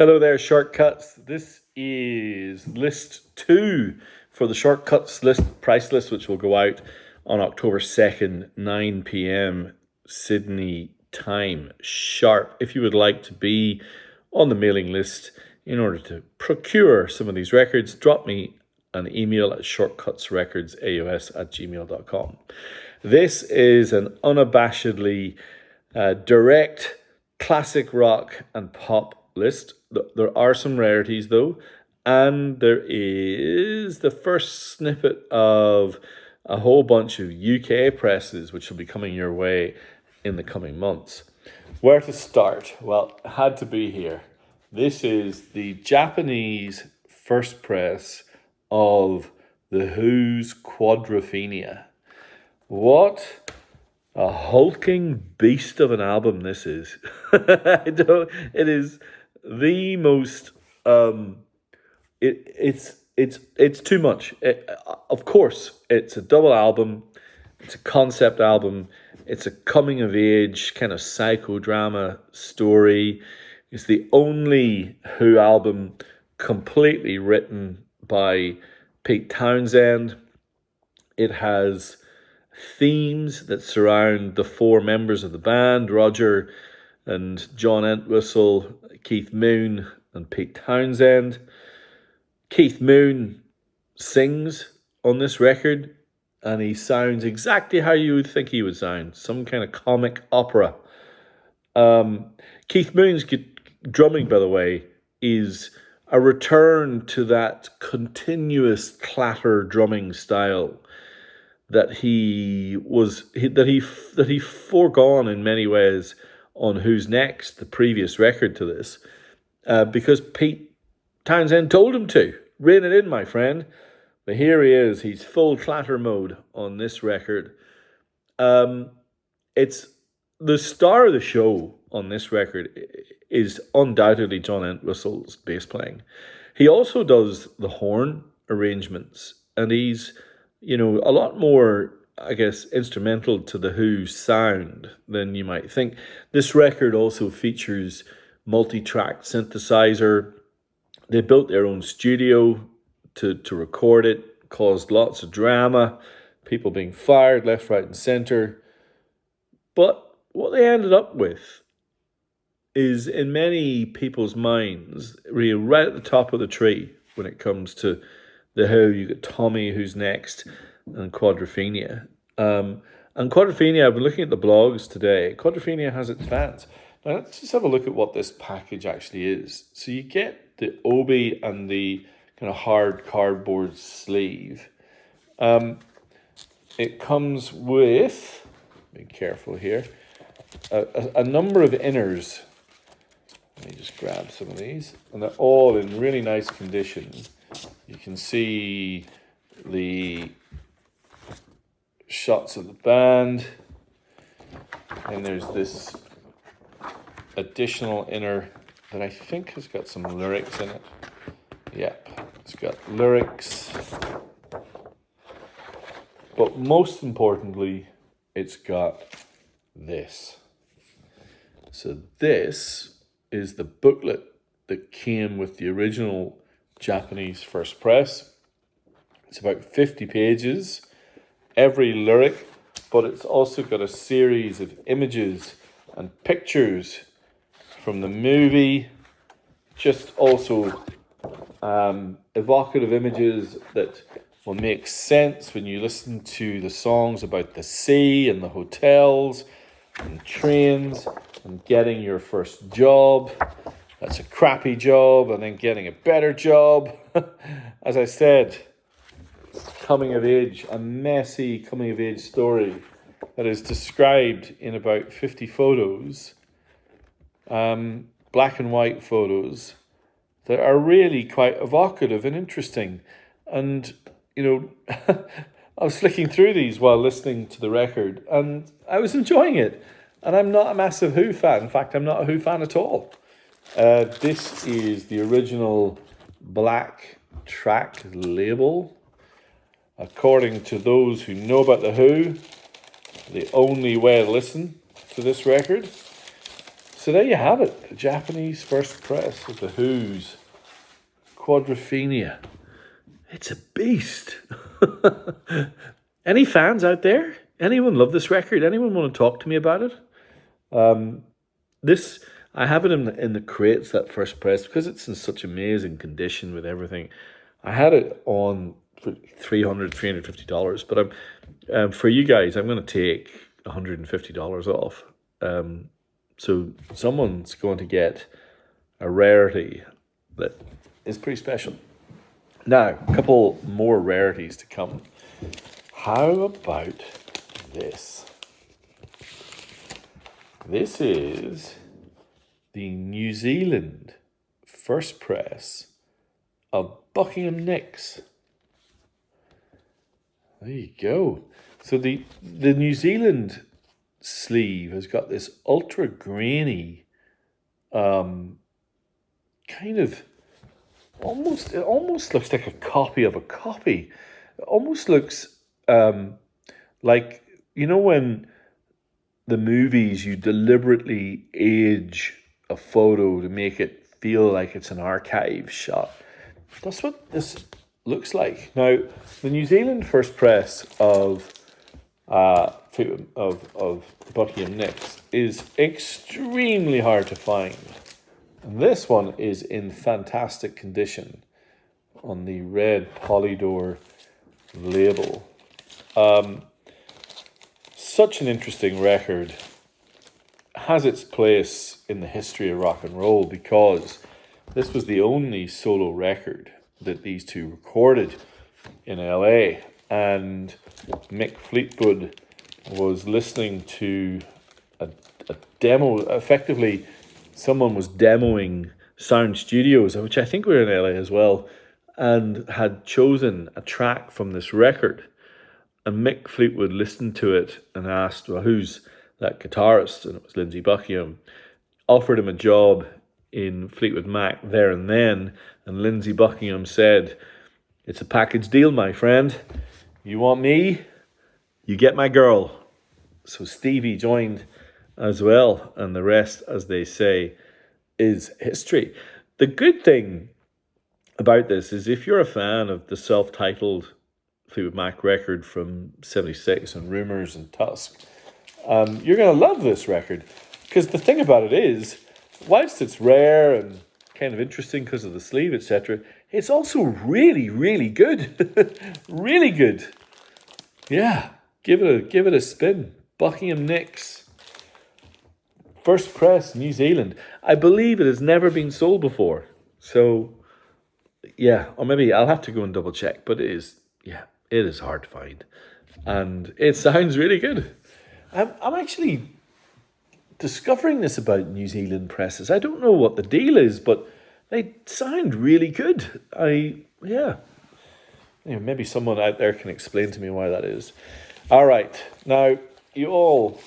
Hello there, Shortcuts. This is list 2 for the Shortcuts list price list, which will go out on October 2nd, 9 p.m. Sydney time sharp. If you would like to be on the mailing list in order to procure some of these records, drop me an email at shortcutsrecordsaus@gmail.com. This is an unabashedly direct classic rock and pop list. There are some rarities though, and there is the first snippet of a whole bunch of UK presses which will be coming your way in the coming months. Where to start? Well, it had to be here. This is the Japanese first press of The Who's Quadrophenia. What a hulking beast of an album this is. It is the most it's too much. Of course, it's a double album, it's a concept album, it's a coming of age kind of psychodrama story. It's the only Who album completely written by Pete Townsend. It has themes that surround the four members of the band, Roger and John Entwistle, Keith Moon and Pete Townsend. Keith Moon sings on this record, and he sounds exactly how you would think he would sound, some kind of comic opera. Keith Moon's drumming, by the way, is a return to that continuous clatter drumming style that he foregone in many ways on Who's Next, the previous record to this, because Pete Townsend told him to. Rein it in, my friend. But here he is. He's full clatter mode on this record. It's the star of the show on this record is undoubtedly John Entwistle's bass playing. He also does the horn arrangements, and he's a lot more, I guess, instrumental to the Who sound than you might think. This record also features multi-track synthesizer. They built their own studio to record it, caused lots of drama, people being fired left, right, and center. But what they ended up with is, in many people's minds, really right at the top of the tree when it comes to the Who. You got Tommy, Who's Next, and Quadrophenia. And Quadrophenia, I've been looking at the blogs today. Quadrophenia has its fans. Now let's just have a look at what this package actually is. So you get the obi and the kind of hard cardboard sleeve. It comes with, be careful here, a number of inners. Let me just grab some of these. And they're all in really nice condition. You can see the shots of the band. And there's this additional inner that I think has got some lyrics in it. Yep, it's got lyrics. But most importantly, it's got this. So this is the booklet that came with the original Japanese first press. It's about 50 pages, every lyric, but it's also got a series of images and pictures from the movie, just also evocative images that will make sense when you listen to the songs about the sea and the hotels and trains and getting your first job. That's a crappy job, and then getting a better job. As I said, coming of age, a messy coming of age story that is described in about 50 photos, black and white photos that are really quite evocative and interesting. And, I was flicking through these while listening to the record, and I was enjoying it. And I'm not a massive Who fan. In fact, I'm not a Who fan at all. This is the original black track label. According to those who know about the Who, the only way to listen to this record. So there you have it. The Japanese first press of the Who's Quadrophenia. It's a beast. Any fans out there? Anyone love this record? Anyone want to talk to me about it? This I have it in the crates, that first press, because it's in such amazing condition with everything. I had it on for $350, but for you guys, I'm going to take $150 off. So someone's going to get a rarity that is pretty special. Now, a couple more rarities to come. How about this? This is the New Zealand first press of Buckingham Nicks. There you go. So the New Zealand sleeve has got this ultra grainy, kind of it almost looks like a copy of a copy. It almost looks like, you know, when the movies you deliberately age a photo to make it feel like it's an archive shot. That's what this looks like. Now, the New Zealand first press of Buckingham Nicks is extremely hard to find. And this one is in fantastic condition on the red Polydor label. Such an interesting record. Has its place in the history of rock and roll because this was the only solo record that these two recorded in LA. And Mick Fleetwood was listening to a demo. Effectively, someone was demoing Sound Studios, which I think were in LA as well, and had chosen a track from this record. And Mick Fleetwood listened to it and asked, well, who's that guitarist? And it was Lindsey Buckingham. Offered him a job in Fleetwood Mac there and then. And Lindsey Buckingham said, it's a package deal, my friend. You want me? You get my girl. So Stevie joined as well. And the rest, as they say, is history. The good thing about this is if you're a fan of the self-titled Fleetwood Mac record from 76 and Rumours and Tusk, you're going to love this record. Because the thing about it is, whilst it's rare and kind of interesting because of the sleeve, etc., it's also really, really good. Really good. Yeah, give it a spin. Buckingham Nicks. First press, New Zealand. I believe it has never been sold before. So, yeah, or maybe I'll have to go and double check. But it is hard to find. And it sounds really good. I'm actually discovering this about New Zealand presses. I don't know what the deal is, but they sound really good. Maybe someone out there can explain to me why that is. All right. Now, you all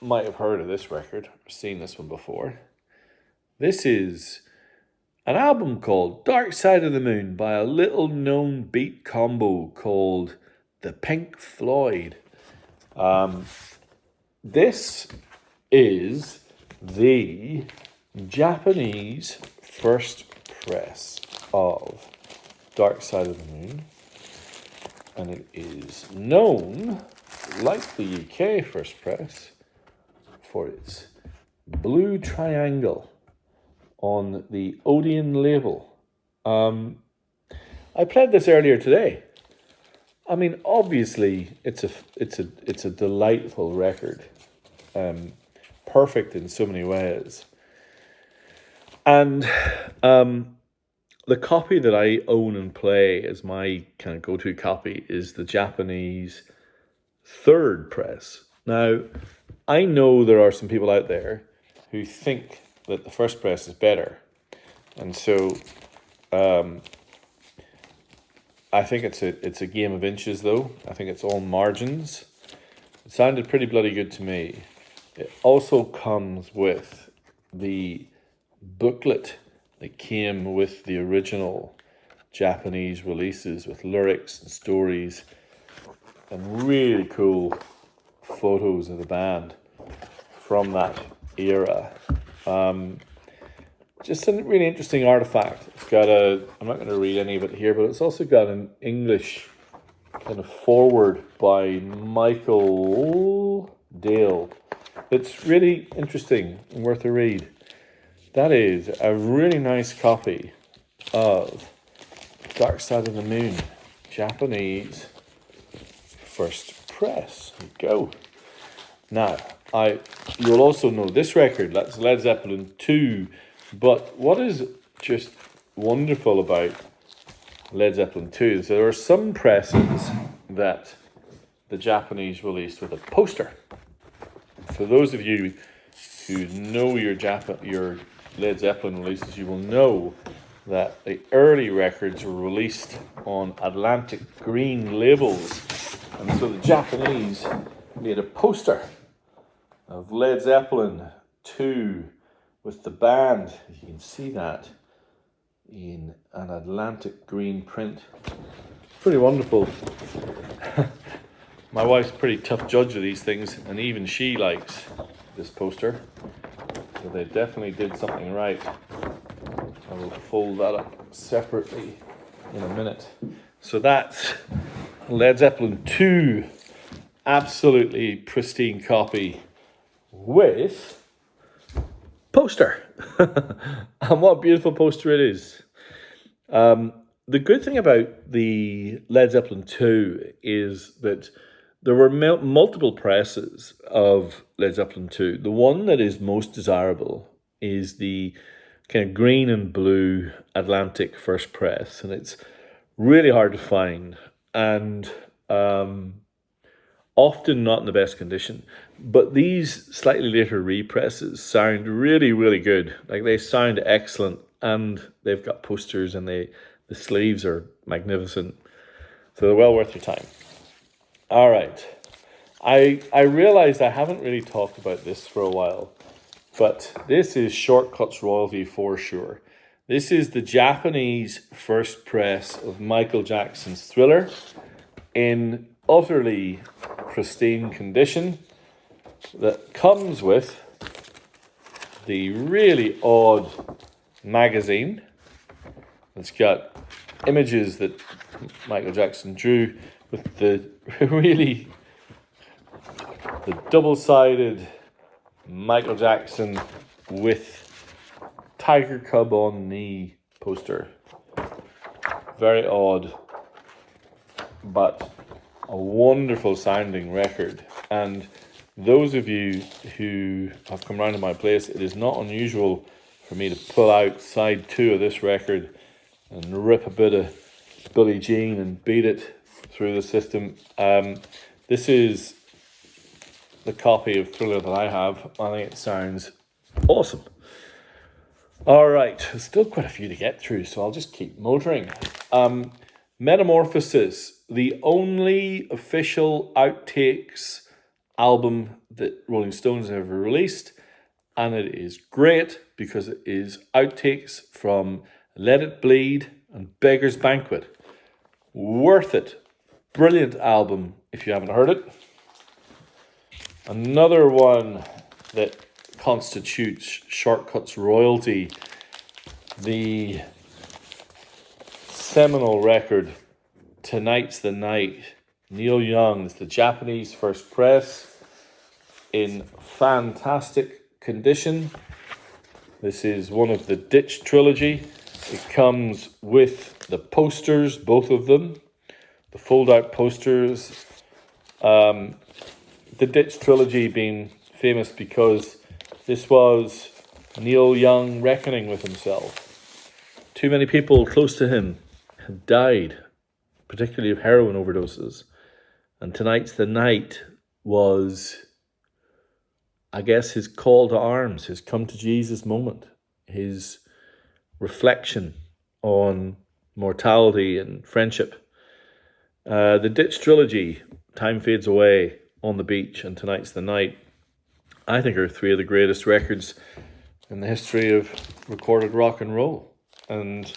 might have heard of this record or seen this one before. This is an album called Dark Side of the Moon by a little known beat combo called the Pink Floyd. This is the Japanese first press of Dark Side of the Moon. And it is known, like the UK first press, for its blue triangle on the Odeon label. I played this earlier today. I mean, obviously, it's a delightful record, perfect in so many ways. And the copy that I own and play as my kind of go-to copy is the Japanese third press. Now, I know there are some people out there who think that the first press is better, and so I think it's a game of inches, though. I think it's all margins. It sounded pretty bloody good to me. It also comes with the booklet that came with the original Japanese releases with lyrics and stories and really cool photos of the band from that era. Just a really interesting artifact. It's got I'm not going to read any of it here, but it's also got an English kind of forward by Michael Dale. It's really interesting and worth a read. That is a really nice copy of Dark Side of the Moon, Japanese first press. There you go. Now, you'll also know this record, that's Led Zeppelin 2, but what is just wonderful about Led Zeppelin 2 is there are some presses that the Japanese released with a poster. For those of you who know your Led Zeppelin releases, you will know that the early records were released on Atlantic green labels, and so the Japanese made a poster of Led Zeppelin 2 with the band. You can see that in an Atlantic green print. Pretty wonderful. My wife's a pretty tough judge of these things, and even she likes this poster. So they definitely did something right. I will fold that up separately in a minute. So that's Led Zeppelin 2, absolutely pristine copy with poster. And what a beautiful poster it is. The good thing about the Led Zeppelin 2 is that there were multiple presses of Led Zeppelin 2. The one that is most desirable is the kind of green and blue Atlantic first press, and it's really hard to find and often not in the best condition. But these slightly later represses sound really, really good. Like, they sound excellent, and they've got posters, and the sleeves are magnificent. So they're well worth your time. All right. I realized I haven't really talked about this for a while, but this is Shortcuts royalty for sure. This is the Japanese first press of Michael Jackson's Thriller in utterly pristine condition that comes with the really odd magazine. It's got images that Michael Jackson drew with the double-sided Michael Jackson with Tiger Cub on knee poster. Very odd, but a wonderful sounding record. And those of you who have come round to my place, it is not unusual for me to pull out side 2 of this record and rip a bit of Billie Jean and beat it through the system. This is the copy of Thriller that I have. I think it sounds awesome. All right, there's still quite a few to get through, so I'll just keep motoring. Metamorphosis, the only official outtakes album that Rolling Stones have ever released, and it is great because it is outtakes from Let It Bleed and Beggar's Banquet. Worth it. Brilliant album if you haven't heard it. Another one that constitutes Shortcuts royalty, the seminal record Tonight's the Night. Neil Young's, the Japanese first press, in fantastic condition. This is one of the Ditch trilogy. It comes with the posters, both of them, the fold-out posters. The Ditch trilogy being famous because this was Neil Young reckoning with himself. Too many people close to him had died, particularly of heroin overdoses. And Tonight's the Night was, I guess, his call to arms, his come to Jesus moment, his reflection on mortality and friendship. The Ditch trilogy, Time Fades Away, On the Beach, and Tonight's the Night, I think are 3 of the greatest records in the history of recorded rock and roll. And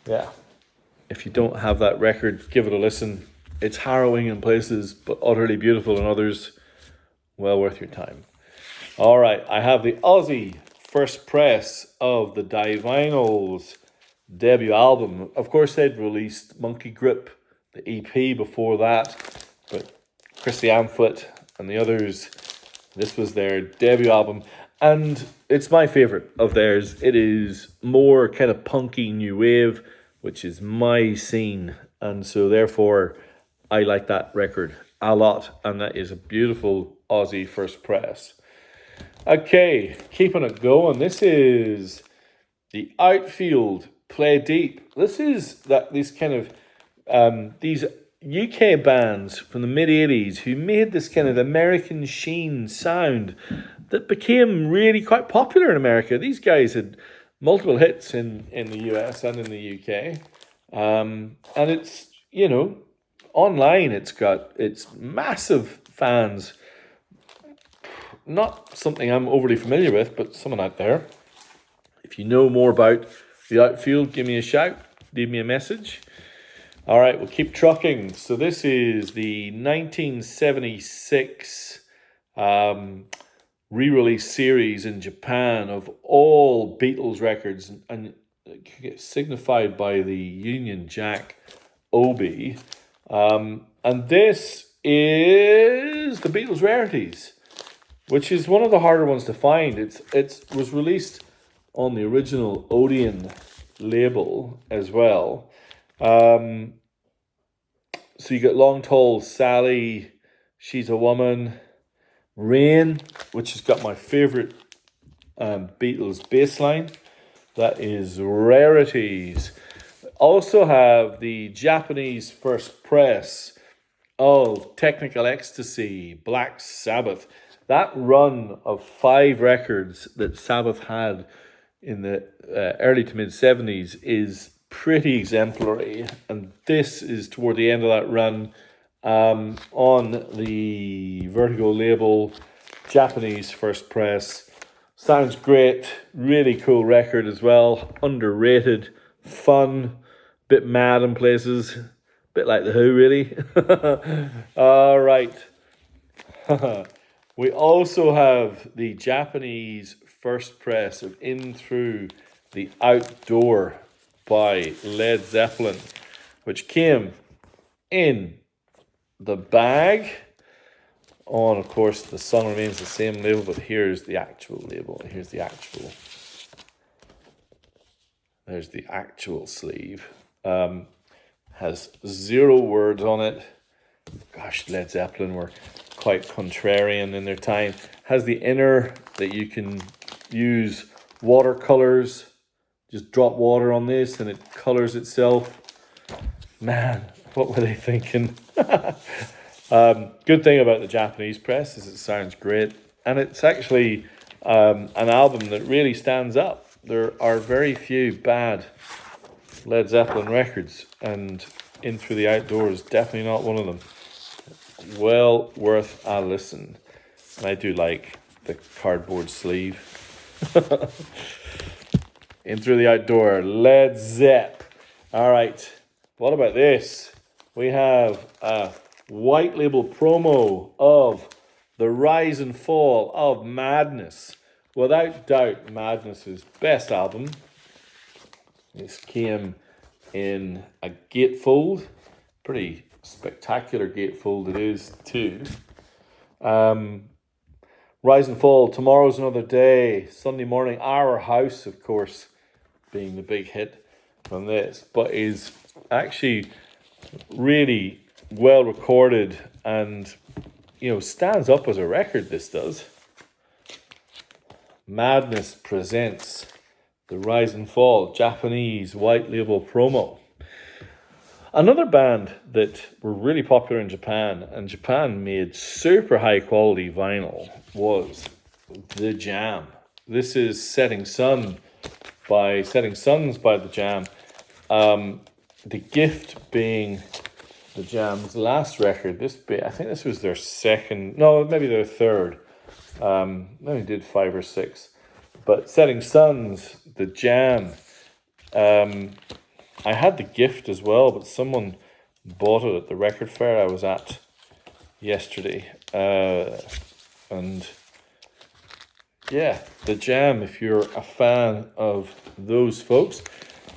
yeah, if you don't have that record, give it a listen. It's harrowing in places, but utterly beautiful in others. Well worth your time. All right, I have the Aussie first press of the Divinals debut album. Of course, they'd released Monkey Grip, the EP before that, but Christy Amphlett and the others, this was their debut album, and it's my favourite of theirs. It is more kind of punky new wave, which is my scene, and so therefore I like that record a lot, and that is a beautiful Aussie first press. Okay, keeping it going. This is the Outfield Play Deep. This is these kind of these UK bands from the mid-80s who made this kind of American sheen sound that became really quite popular in America. These guys had multiple hits in the US and in the UK. And it's, online it's massive fans. Not something I'm overly familiar with, but someone out there, if you know more about the Outfield, give me a shout, leave me a message. All right, we'll keep trucking. So this is the 1976 re-release series in Japan of all Beatles records, and signified by the Union Jack Obi. And this is the Beatles Rarities, which is one of the harder ones to find. It was released on the original Odeon label as well. So you got Long Tall Sally, She's a Woman, Rain, which has got my favourite Beatles bass line. That is Rarities. Also have the Japanese first press of Technical Ecstasy, Black Sabbath. That run of 5 records that Sabbath had in the early to mid 70s is pretty exemplary, and this is toward the end of that run on the Vertigo label, Japanese first press. Sounds great, really cool record as well, underrated, fun, bit mad in places, bit like The Who really. All right. We also have the Japanese first press of In Through the Outdoor by Led Zeppelin, which came in the bag on, of course, The Sun Remains the Same label, but here's the actual label. There's the actual sleeve. Has 0 words on it. Gosh, Led Zeppelin were quite contrarian in their time. Has the inner that you can use watercolors. Just drop water on this and it colors itself. Man, what were they thinking? Good thing about the Japanese press is it sounds great. And it's actually an album that really stands up. There are very few bad Led Zeppelin records, and In Through the Outdoor is definitely not one of them. Well worth a listen. And I do like the cardboard sleeve. In Through the Outdoor, Led Zepp. All right, what about this? We have a white label promo of The Rise and Fall of Madness. Without doubt, Madness's best album. This came in a gatefold. Pretty spectacular gatefold it is too. Rise and Fall, Tomorrow's Another Day, Sunday Morning, Our House, of course, being the big hit from this, but is actually really well recorded and, stands up as a record, this does. Madness presents The Rise and Fall, Japanese white label promo. Another band that were really popular in Japan, and Japan made super high quality vinyl, was The Jam. This is Setting Suns by The Jam. The Gift being The Jam's last record. I think this was their second, no, maybe their third. Maybe did 5 or 6. But Setting Suns, The Jam. I had The Gift as well, but someone bought it at the record fair I was at yesterday. And Yeah, the Jam, if you're a fan of those folks.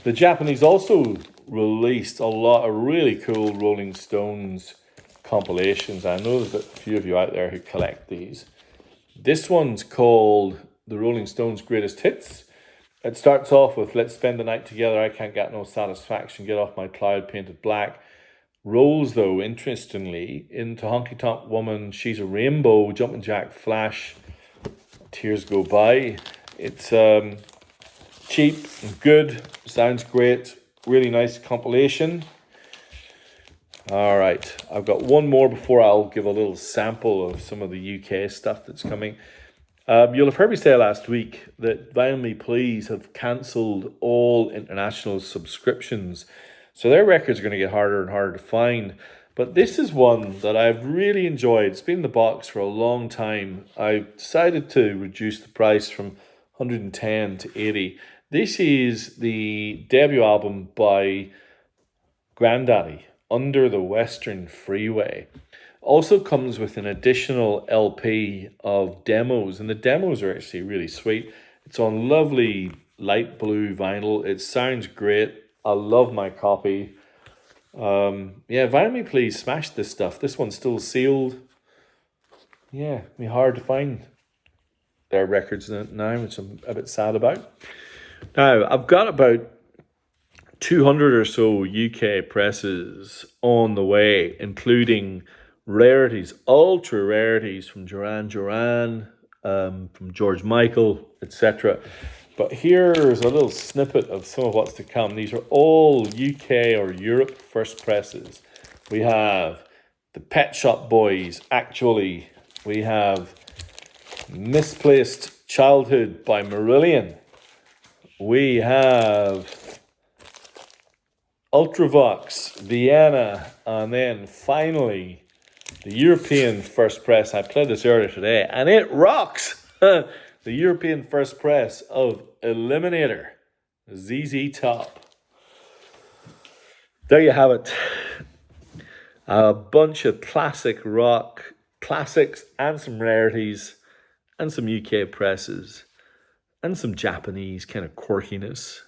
The Japanese also released a lot of really cool Rolling Stones compilations. I know there's a few of you out there who collect these. This one's called The Rolling Stones Greatest Hits. It starts off with Let's Spend the Night Together, I Can't Get No Satisfaction, Get Off My Cloud, Painted Black. Rolls, though, interestingly, into Honky Tonk Woman, She's a Rainbow, Jumpin' Jack Flash, Tears Go By. It's cheap and good, sounds great, really nice compilation. All right, I've got one more before I'll give a little sample of some of the UK stuff that's coming. You'll have heard me say last week that Vinyl Me Please have cancelled all international subscriptions. So their records are going to get harder and harder to find. But this is one that I've really enjoyed. It's been in the box for a long time. I decided to reduce the price from 110 to 80. This is the debut album by Grandaddy, Under the Western Freeway. Also comes with an additional LP of demos, and the demos are actually really sweet. It's on lovely light blue vinyl. It sounds great. I love my copy. Yeah, Vinyl Me Please smash this stuff. This one's still sealed. Yeah, hard to find their records now, which I'm a bit sad about. Now, I've got about 200 or so UK presses on the way, including rarities, ultra rarities from Duran Duran, from George Michael, etc. But here's a little snippet of some of what's to come. These are all UK or Europe first presses. We have the Pet Shop Boys, Actually. We have Misplaced Childhood by Marillion. We have Ultravox, Vienna, and then finally the European first press. I played this earlier today, and it rocks! The European first press of Eliminator, ZZ Top. There you have it. A bunch of classic rock classics and some rarities and some UK presses and some Japanese kind of quirkiness.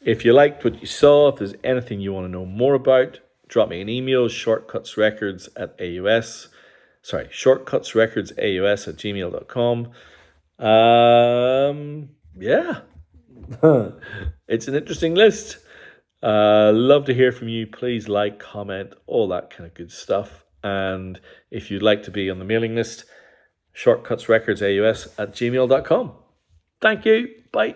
If you liked what you saw, if there's anything you want to know more about, drop me an email, shortcutsrecordsaus@gmail.com. Yeah. It's an interesting list. Love to hear from you. Please like, comment, all that kind of good stuff. And if you'd like to be on the mailing list, shortcutsrecordsaus@gmail.com. Thank you. Bye.